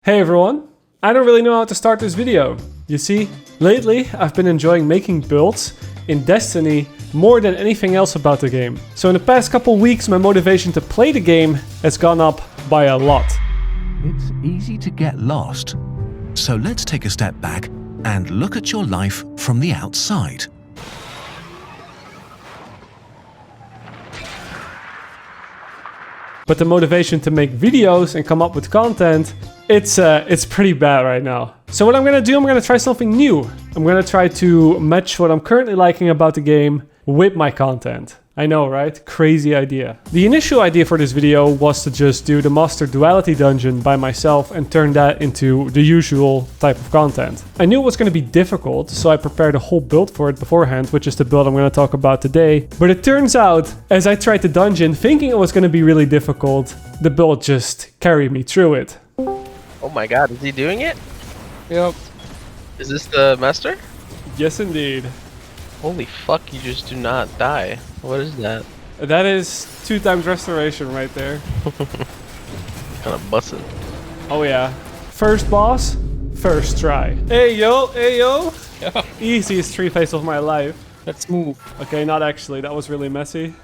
Hey everyone! I don't really know how to start this video. You see, lately I've been enjoying making builds in Destiny more than anything else about the game. So in the past couple weeks my motivation to play the game has gone up by a lot. It's easy to get lost. So let's take a step back and look at your life from the outside. But the motivation to make videos and come up with content, it's pretty bad right now. So what I'm gonna do, I'm gonna try something new. I'm gonna try to match what I'm currently liking about the game with my content. I know, right? Crazy idea. The initial idea for this video was to just do the Master Duality dungeon by myself and turn that into the usual type of content. I knew it was going to be difficult, so I prepared a whole build for it beforehand, which is the build I'm going to talk about today. But it turns out, as I tried the dungeon, thinking it was going to be really difficult, the build just carried me through it. Oh my god, is he doing it? Yep. Is this the master? Yes, indeed. Holy fuck, you just do not die. What is that? That is 2 times restoration right there. Kind of busted. Oh yeah. First boss, first try. Hey yo, hey yo. Yeah. Easiest 3 phase of my life. Let's move. Okay, not actually. That was really messy.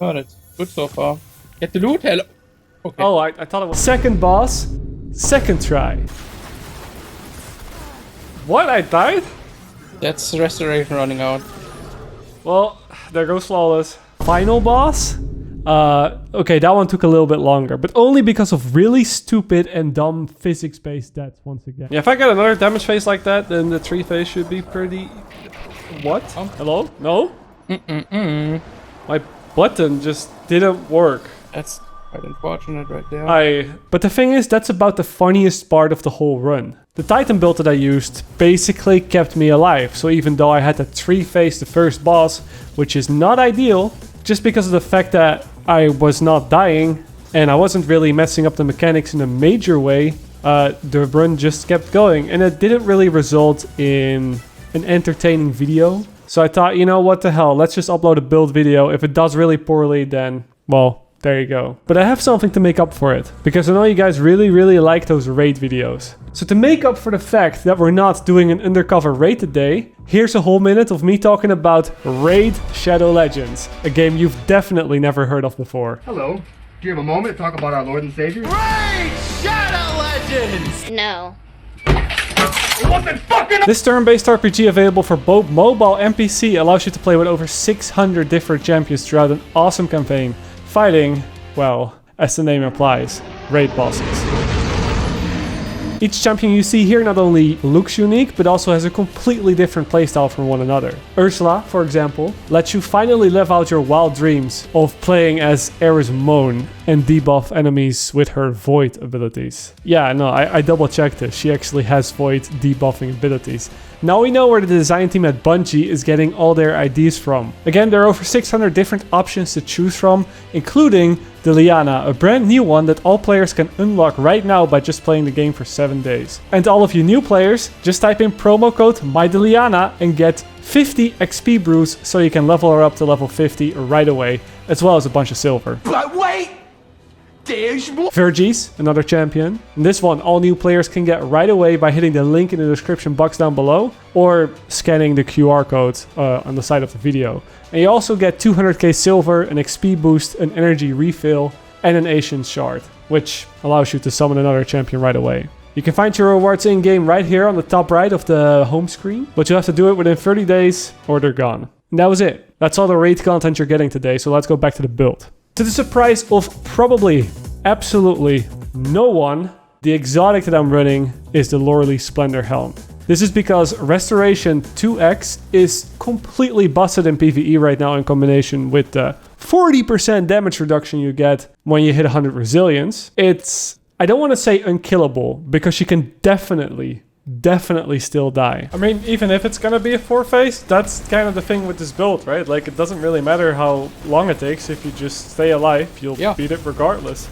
Oh, that's good so far. Get the loot. Hello. Okay. Oh, I thought it was second boss, second try. What? I died? That's restoration running out. Well, there goes flawless. Final boss? Okay, that one took a little bit longer, but only because of really stupid and dumb physics-based deaths once again. Yeah, if I get another damage phase like that, then the 3 phase should be pretty... What? Hello? No? My button just didn't work. That's quite unfortunate right there. But the thing is, that's about the funniest part of the whole run. The Titan build that I used basically kept me alive, so even though I had to 3 phase the first boss, which is not ideal, just because of the fact that I was not dying, and I wasn't really messing up the mechanics in a major way, the run just kept going, and it didn't really result in an entertaining video. So I thought, you know, what the hell, let's just upload a build video. If it does really poorly, then, well, there you go. But I have something to make up for it, because I know you guys really like those raid videos. So to make up for the fact that we're not doing an undercover raid today, here's a whole minute of me talking about Raid Shadow Legends, a game you've definitely never heard of before. Hello. Do you have a moment to talk about our Lord and Savior? Raid Shadow Legends! No. This turn-based RPG available for both mobile and PC allows you to play with over 600 different champions throughout an awesome campaign, fighting, well, as the name implies, raid bosses. Each champion you see here not only looks unique, but also has a completely different playstyle from one another. Ursula, for example, lets you finally live out your wild dreams of playing as Eris Moan and debuff enemies with her Void abilities. Yeah, no, I double checked this. She actually has Void debuffing abilities. Now we know where the design team at Bungie is getting all their ideas from. Again, there are over 600 different options to choose from, including the Liana, a brand new one that all players can unlock right now by just playing the game for 7 days. And all of you new players, just type in promo code MyDeliana and get 50 XP brews so you can level her up to level 50 right away, as well as a bunch of silver. But wait! Vergis, another champion. In this one, all new players can get right away by hitting the link in the description box down below or scanning the QR code on the side of the video. And you also get 200k silver, an XP boost, an energy refill, and an Ancient Shard, which allows you to summon another champion right away. You can find your rewards in-game right here on the top right of the home screen, but you have to do it within 30 days or they're gone. And that was it. That's all the raid content you're getting today, so let's go back to the build. To the surprise of probably absolutely no one, the exotic that I'm running is the Loreley Splendor Helm. This is because Restoration 2x is completely busted in PvE right now in combination with the 40% damage reduction you get when you hit 100 resilience. It's, I don't want to say unkillable, because she can definitely still die. I mean, even if it's gonna be a 4 phase, that's kind of the thing with this build, right? Like, it doesn't really matter how long it takes. If you just stay alive, you'll beat it regardless.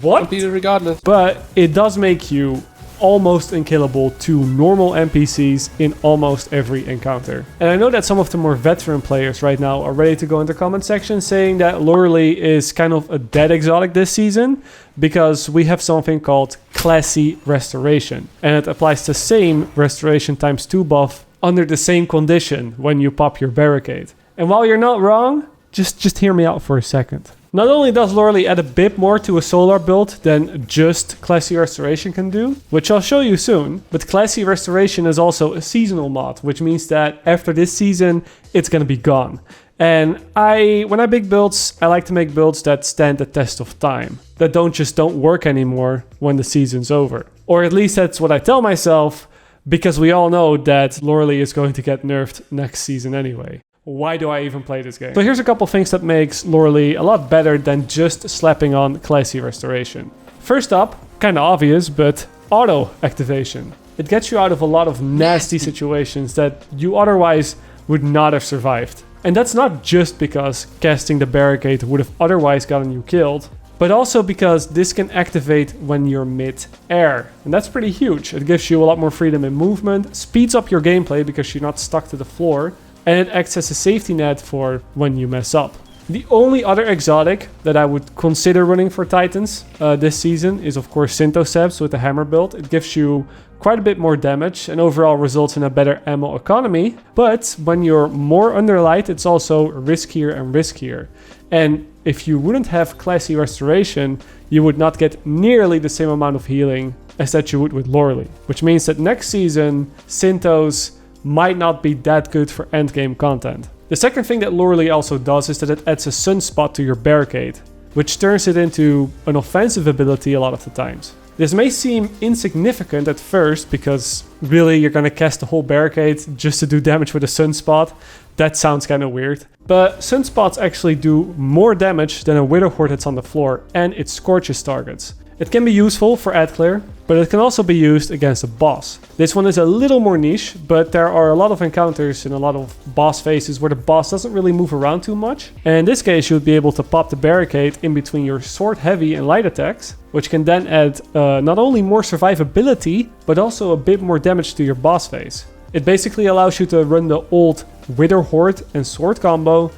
What? Beat it regardless. But it does make you almost unkillable to normal NPCs in almost every encounter. And I know that some of the more veteran players right now are ready to go in the comment section saying that Loreley is kind of a dead exotic this season because we have something called Classy Restoration. And it applies the same Restoration ×2 buff under the same condition when you pop your barricade. And while you're not wrong, just hear me out for a second. Not only does Loreley add a bit more to a solar build than just Classy Restoration can do, which I'll show you soon, but Classy Restoration is also a seasonal mod, which means that after this season, it's gonna be gone. And when I make builds, I like to make builds that stand the test of time, that don't work anymore when the season's over. Or at least that's what I tell myself, because we all know that Loreley is going to get nerfed next season anyway. Why do I even play this game? So here's a couple things that makes Loreley a lot better than just slapping on Classy Restoration. First up, kinda obvious, but auto activation. It gets you out of a lot of nasty situations that you otherwise would not have survived. And that's not just because casting the barricade would have otherwise gotten you killed, but also because this can activate when you're mid-air. And that's pretty huge. It gives you a lot more freedom in movement, speeds up your gameplay because you're not stuck to the floor, and it acts as a safety net for when you mess up. The only other exotic that I would consider running for Titans this season is of course Synthoceps with the hammer build. It gives you quite a bit more damage and overall results in a better ammo economy, but when you're more under light, it's also riskier and riskier. And if you wouldn't have Classy Restoration, you would not get nearly the same amount of healing as that you would with Loreley, which means that next season, Synthos might not be that good for endgame content. The second thing that Loreley also does is that it adds a Sunspot to your barricade, which turns it into an offensive ability a lot of the times. This may seem insignificant at first because really you're gonna cast the whole barricade just to do damage with a Sunspot. That sounds kind of weird. But Sunspots actually do more damage than a Wither Horde that's on the floor, and it scorches targets. It can be useful for ad clear, but it can also be used against a boss. This one is a little more niche, but there are a lot of encounters in a lot of boss phases where the boss doesn't really move around too much. And in this case, you would be able to pop the barricade in between your sword heavy and light attacks, which can then add not only more survivability, but also a bit more damage to your boss phase. It basically allows you to run the old Wither Horde and sword combo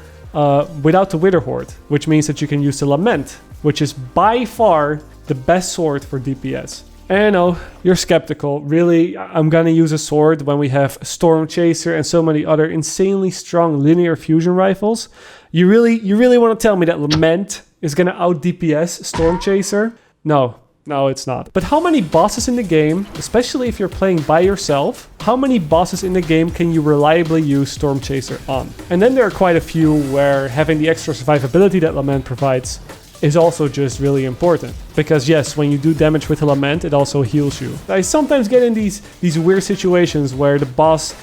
without the Wither Horde, which means that you can use the Lament, which is by far the best sword for DPS. And I know, you're skeptical. Really, I'm gonna use a sword when we have Storm Chaser and so many other insanely strong linear fusion rifles. You really want to tell me that Lament is gonna out DPS Storm Chaser? No, it's not. But how many bosses in the game, especially if you're playing by yourself, how many bosses in the game can you reliably use Storm Chaser on? And then there are quite a few where having the extra survivability that Lament provides is also just really important. Because yes, when you do damage with a Lament, it also heals you. I sometimes get in these weird situations where the boss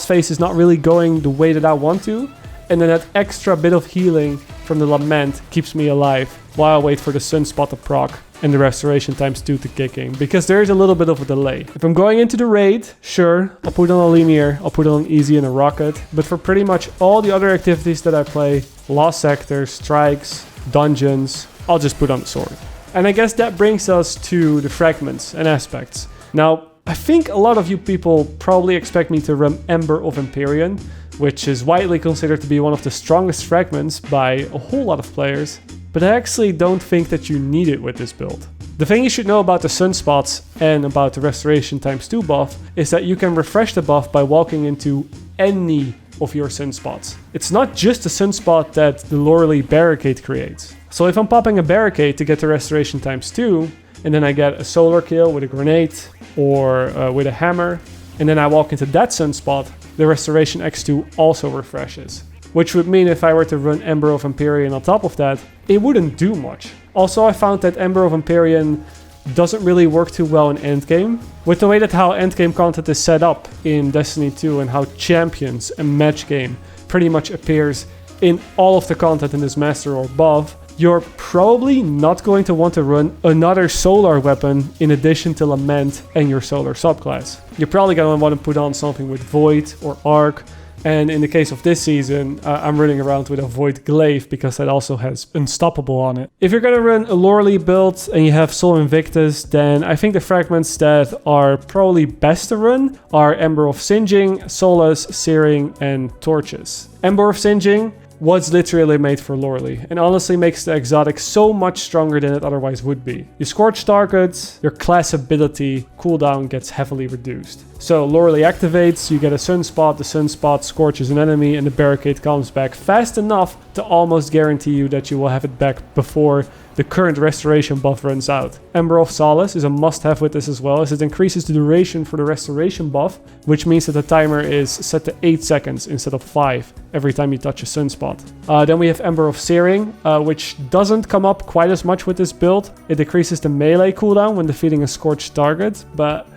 phase is not really going the way that I want to, and then that extra bit of healing from the Lament keeps me alive while I wait for the Sunspot to proc and the Restoration ×2 to kick in, because there is a little bit of a delay. If I'm going into the raid, sure, I'll put on a linear, I'll put on easy and a rocket, but for pretty much all the other activities that I play, lost sectors, strikes, dungeons, I'll just put on the sword. And I guess that brings us to the fragments and aspects. Now, I think a lot of you people probably expect me to run Ember of Empyrean, which is widely considered to be one of the strongest fragments by a whole lot of players, but I actually don't think that you need it with this build. The thing you should know about the Sunspots and about the Restoration ×2 buff is that you can refresh the buff by walking into any of your Sunspots. It's not just the Sunspot that the Loreley barricade creates. So if I'm popping a barricade to get the Restoration ×2, and then I get a solar kill with a grenade or with a hammer, and then I walk into that Sunspot, the Restoration ×2 also refreshes. Which would mean if I were to run Ember of Empyrean on top of that, it wouldn't do much. Also, I found that Ember of Empyrean doesn't really work too well in endgame. With the way that how endgame content is set up in Destiny 2 and how champions and match game pretty much appears in all of the content in this master or above, you're probably not going to want to run another solar weapon in addition to Lament and your solar subclass. You're probably going to want to put on something with Void or Arc, And in the case of this season, I'm running around with a Void Glaive because that also has Unstoppable on it. If you're going to run a Loreley build and you have Soul Invictus, then I think the fragments that are probably best to run are Ember of Singeing, Solace, Searing, and Torches. Ember of Singeing was literally made for Loreley, and honestly makes the exotic so much stronger than it otherwise would be. You scorch targets, your class ability cooldown gets heavily reduced. So Loreley activates, you get a Sunspot, the Sunspot scorches an enemy, and the barricade comes back fast enough to almost guarantee you that you will have it back before the current restoration buff runs out. Ember of Solace is a must-have with this as well, as it increases the duration for the restoration buff, which means that the timer is set to 8 seconds instead of 5 every time you touch a Sunspot. Then we have Ember of Searing, which doesn't come up quite as much with this build. It decreases the melee cooldown when defeating a scorched target, but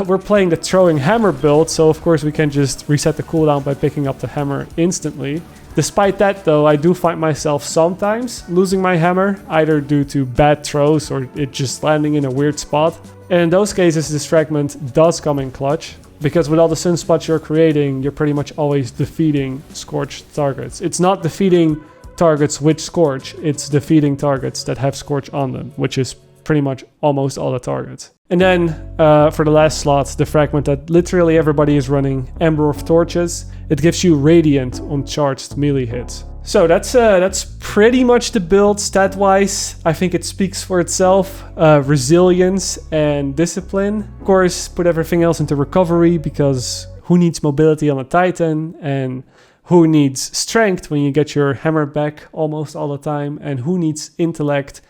we're playing the throwing hammer build, so of course we can just reset the cooldown by picking up the hammer instantly. Despite that though, I do find myself sometimes losing my hammer, either due to bad throws or it just landing in a weird spot. And in those cases, this fragment does come in clutch, because with all the sunspots you're creating, you're pretty much always defeating scorched targets. It's not defeating targets with Scorch, it's defeating targets that have Scorch on them, which is pretty much almost all the targets. And then for the last slot, the fragment that literally everybody is running, Ember of Torches. It gives you Radiant on charged melee hits. So that's pretty much the build stat-wise. I think it speaks for itself. Resilience and discipline. Of course, put everything else into recovery, because who needs mobility on a Titan, and who needs strength when you get your hammer back almost all the time, and who needs intellect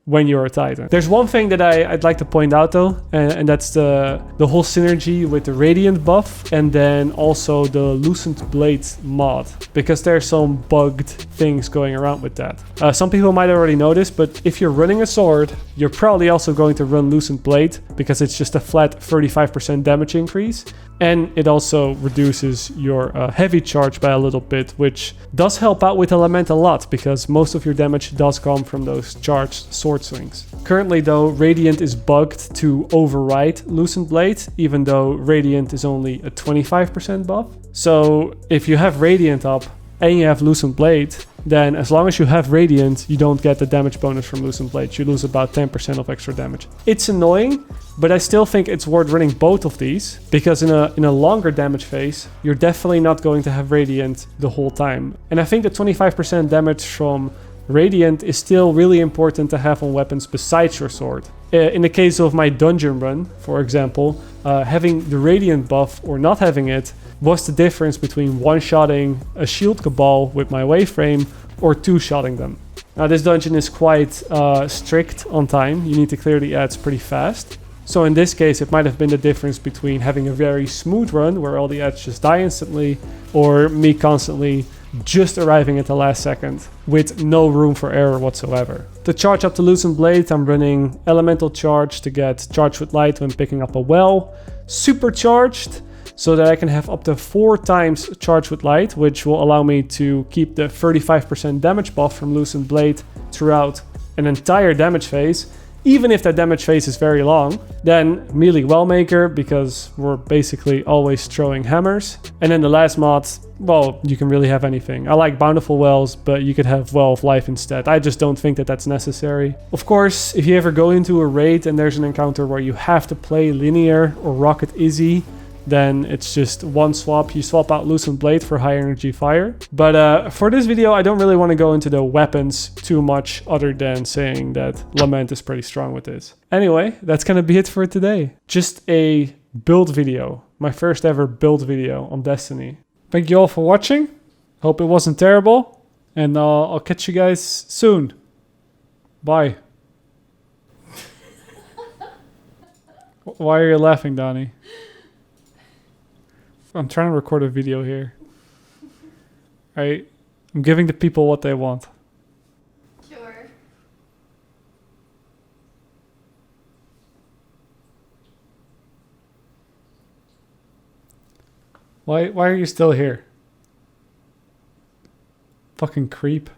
when you're a Titan. There's one thing that I'd like to point out though, and that's the whole synergy with the Radiant buff, and then also the Lucent Blade mod, because there's some bugged things going around with that. Some people might already notice, but if you're running a sword, you're probably also going to run Lucent Blade, because it's just a flat 35% damage increase, and it also reduces your heavy charge by a little bit, which does help out with the Lament a lot, because most of your damage does come from those charged sword swings. Currently though, Radiant is bugged to override Lucent Blade, even though Radiant is only a 25% buff. So if you have Radiant up and you have Lucent Blade, then as long as you have Radiant, you don't get the damage bonus from Lucent Blade. You lose about 10% of extra damage. It's annoying, but I still think it's worth running both of these, because in a longer damage phase, you're definitely not going to have Radiant the whole time. And I think the 25% damage from Radiant is still really important to have on weapons besides your sword. In the case of my dungeon run, for example, having the Radiant buff or not having it was the difference between one-shotting a Shield Cabal with my Waveframe or two-shotting them. Now this dungeon is quite strict on time. You need to clear the ads pretty fast. So in this case, it might have been the difference between having a very smooth run where all the ads just die instantly, or me constantly just arriving at the last second with no room for error whatsoever. To charge up the Lucent Blade, I'm running Elemental Charge to get Charged with Light when picking up a well, Supercharged so that I can have up to 4 times Charged with Light, which will allow me to keep the 35% damage buff from Lucent Blade throughout an entire damage phase, even if that damage phase is very long. Then Melee Wellmaker, because we're basically always throwing hammers. And then the last mod, well, you can really have anything. I like Bountiful Wells, but you could have Well of Life instead. I just don't think that that's necessary. Of course, if you ever go into a raid and there's an encounter where you have to play linear or Rocket Izzy, then it's just one swap. You swap out Lucent Blade for High Energy Fire. But for this video, I don't really want to go into the weapons too much, other than saying that Lament is pretty strong with this. Anyway, that's gonna be it for today. Just a build video. My first ever build video on Destiny. Thank you all for watching. Hope it wasn't terrible. And I'll catch you guys soon. Bye. Why are you laughing, Donnie? I'm trying to record a video here. Right? I'm giving the people what they want. Sure. Why are you still here? Fucking creep.